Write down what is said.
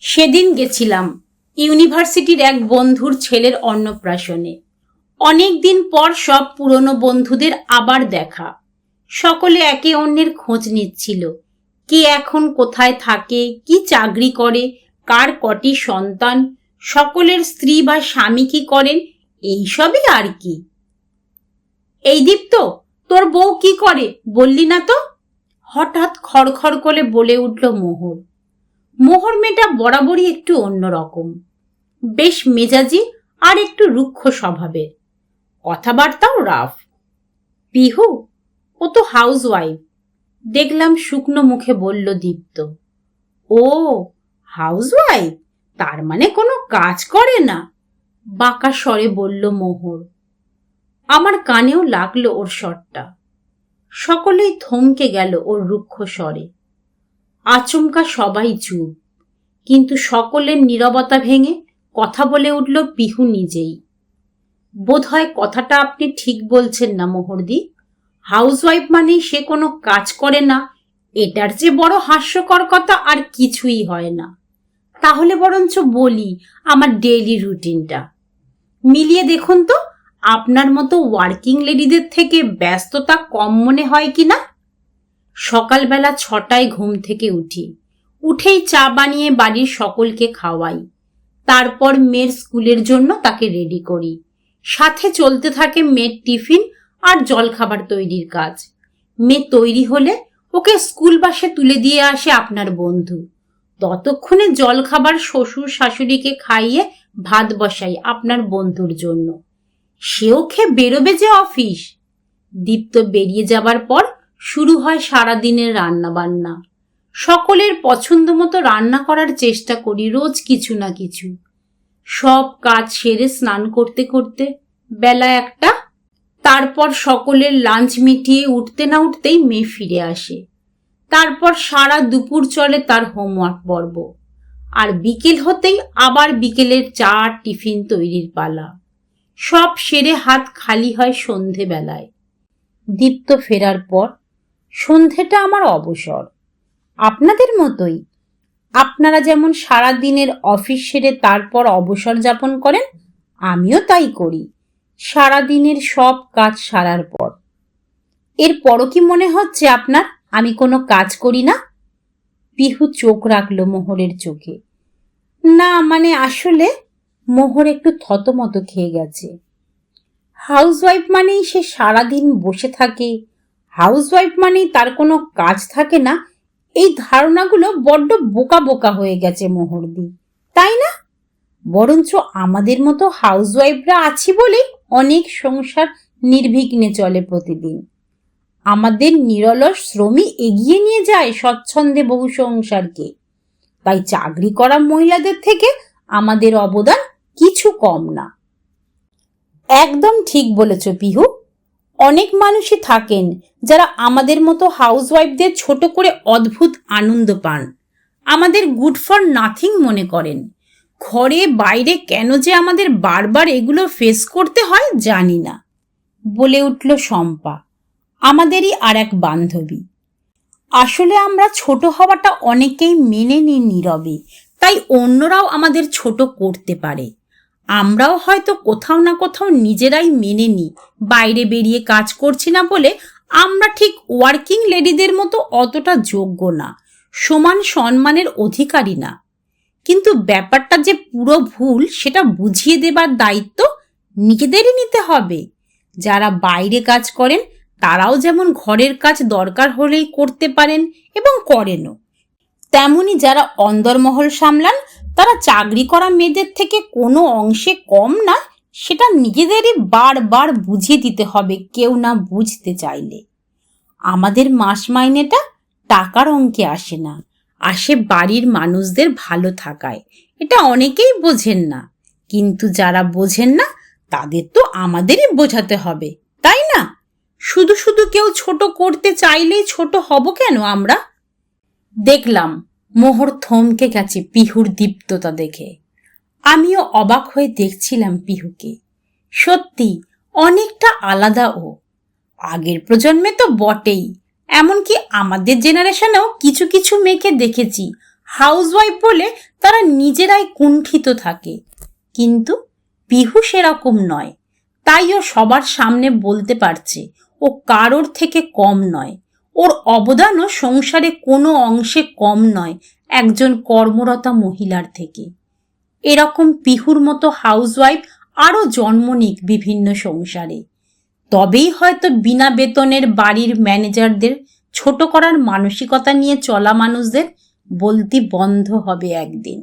সেদিন গেছিলাম ইউনিভার্সিটির এক বন্ধুর ছেলের অন্নপ্রাশনে। অনেকদিন পর সব পুরনো বন্ধুদের আবার দেখা। সকলে একে অন্যের খোঁজ নিচ্ছিল। কে এখন কোথায় থাকে, কি চাকরি করে, কার কটি সন্তান, সকলের স্ত্রী বা স্বামী কি করেন, এইসবই আর কি। এই দীপ্ত, তোর বউ কি করে বললি না তো? হঠাৎ খড়খড় করে বলে উঠল মোহর। মোহর মেয়েটা বরাবরই একটু অন্যরকম, বেশ মেজাজি আর একটু রুক্ষ স্বভাবের, কথাবার্তাও রাফ। পিহু, ও তো হাউস ওয়াইফ দেখলাম, শুকনো মুখে বলল দীপ্ত। ও হাউস ওয়াইফ, তার মানে কোনো কাজ করে না, বাঁকা স্বরে বলল মোহর। আমার কানেও লাগলো ওর স্বরটা। সকলেই থমকে গেল ওর রুক্ষ স্বরে। আচমকা সবাই চুপ, কিন্তু সকলের নীরবতা ভেঙে কথা বলে উঠল পিহু নিজেই। বোধহয় কথাটা আপনি ঠিক বলছেন না মোহরদি। হাউসওয়াইফ মানেই সে কোনো কাজ করে না, এটার চেয়ে বড় হাস্যকর কথা আর কিছুই হয় না। তাহলে বরঞ্চ বলি আমার ডেইলি রুটিনটা। মিলিয়ে দেখুন তো, আপনার মতো ওয়ার্কিং লেডিদের থেকে ব্যস্ততা কম মনে হয় কিনা। সকালবেলা 6টায় ঘুম থেকে উঠেই চা বানিয়ে বাড়ির সকলকে খাওয়াই। তারপর মেয়ের স্কুলের জন্য তাকে রেডি করি। সাথে চলতে থাকে মেয়ের টিফিন আর জলখাবার তৈরির কাজ। মেয়ে তৈরি হলে ওকে স্কুল বাসে তুলে দিয়ে আসে আপনার বন্ধু। ততক্ষণে জলখাবার শ্বশুর শাশুড়িকে খাইয়ে ভাত বসাই আপনার বন্ধুর জন্য। সেও খেয়ে বেরোবে যে অফিস। দীপ্ত বেরিয়ে যাবার পর শুরু হয় সারাদিনের রান্না বান্না। সকলের পছন্দ মতো রান্না করার চেষ্টা করি রোজ কিছু না কিছু। সব কাজ সেরে স্নান করতে করতে বেলা 1টা। তারপর সকলের লাঞ্চ মিটিয়ে উঠতে না উঠতেই মেয়ে ফিরে আসে। তারপর সারা দুপুর চলে তার হোমওয়ার্ক পর্ব, আর বিকেল হতেই আবার বিকেলের চা টিফিন তৈরির পালা। সব সেরে হাত খালি হয় সন্ধেবেলায়। দীপ্ত ফেরার পর সন্ধেটা আমার অবসর, আপনাদের মতোই। আপনারা যেমন সারা দিনের অফিস সেরে তারপর অবসর যাপন করেন, আমিও তাই করি সারা দিনের সব কাজ সারার পর। এরপরও কি মনে হচ্ছে আপনার আমি কোনো কাজ করি না? পিহু চোখ রাখলো মোহরের চোখে। না মানে আসলে। মোহর একটু থতমত খেয়ে গেছে। হাউসওয়াইফ মানেই সে সারাদিন বসে থাকে, হাউসওয়াইফ মানেই তার কোনো কাজ থাকে না, এই ধারণাগুলো বড্ড বোকা বোকা হয়ে গেছে মোহরদি, তাই না? বরঞ্চ আমাদের মতো হাউসওয়াইফরা আছি বলেই অনেক সংসার নির্বিঘ্নে চলে প্রতিদিন। আমাদের নিরলস শ্রমই এগিয়ে নিয়ে যায় স্বচ্ছন্দে বহু সংসারকে। তাই চাকরি করা মহিলাদের থেকে আমাদের অবদান কিছু কম না। একদম ঠিক বলেছ পিহু। অনেক মানুষই থাকেন যারা আমাদের মতো হাউসওয়াইফদের ছোট করে অদ্ভুত আনন্দ পান, আমাদের গুড ফর নাথিং মনে করেন। ঘরে বাইরে কেন যে আমাদের বারবার এগুলো ফেস করতে হয় জানি না, বলে উঠল শম্পা, আমাদেরই আর এক বান্ধবী। আসলে আমরা ছোট হওয়াটা অনেকেই মেনে নিই নীরবে, তাই অন্যরাও আমাদের ছোট করতে পারে। আমরাও হয়তো কোথাও না কোথাও নিজেরাই মেনে নিই বাইরে বেরিয়ে কাজ করছি না বলে আমরা ঠিক ওয়ার্কিং লেডিদের মতো অতটা যোগ্য না, সমান সম্মানের অধিকারী না। কিন্তু ব্যাপারটা যে পুরো ভুল সেটা বুঝিয়ে দেবার দায়িত্ব নিজেদেরই নিতে হবে। যারা বাইরে কাজ করেন তারাও যেমন ঘরের কাজ দরকার হলেই করতে পারেন এবং করেনও, তেমনি যারা অন্দরমহল সামলান তারা চাকরি করা মেয়েদের থেকে কোনো অংশে কম না, সেটা নিজেদেরই বারবার বুঝিয়ে দিতে হবে কেউ না বুঝতে চাইলে। আমাদের মাস মাইনেটা টাকার অঙ্কে আসে না, আসে বাড়ির মানুষদের ভালো থাকায়। এটা অনেকেই বোঝেন না, কিন্তু যারা বোঝেন না তাদের তো আমাদেরই বোঝাতে হবে, তাই না? শুধু শুধু কেউ ছোট করতে চাইলেই ছোট হব কেন আমরা? দেখলাম মোহর থমকে গেছে পিহুর দীপ্ততা দেখে। আমিও অবাক হয়ে দেখছিলাম পিহুকে। সত্যি অনেকটা আলাদা ও। আগের প্রজন্মে তো বটেই, এমনকি আমাদের জেনারেশনেও কিছু কিছু মেয়েকে দেখেছি হাউসওয়াইফ বলে তারা নিজেরাই কুণ্ঠিত থাকে, কিন্তু পিহু সেরকম নয়। তাই ও সবার সামনে বলতে পারছে ও কারোর থেকে কম নয়। ওর অবদানও সংসারে কোনো অংশে কম নয় একজন কর্মরতা মহিলার থেকে। এরকম পিহুর মতো হাউসওয়াইফ আরও জন্ম নিক বিভিন্ন সংসারে। তবেই হয়তো বিনা বেতনের বাড়ির ম্যানেজারদের ছোট করার মানসিকতা নিয়ে চলা মানুষদের বলতি বন্ধ হবে একদিন।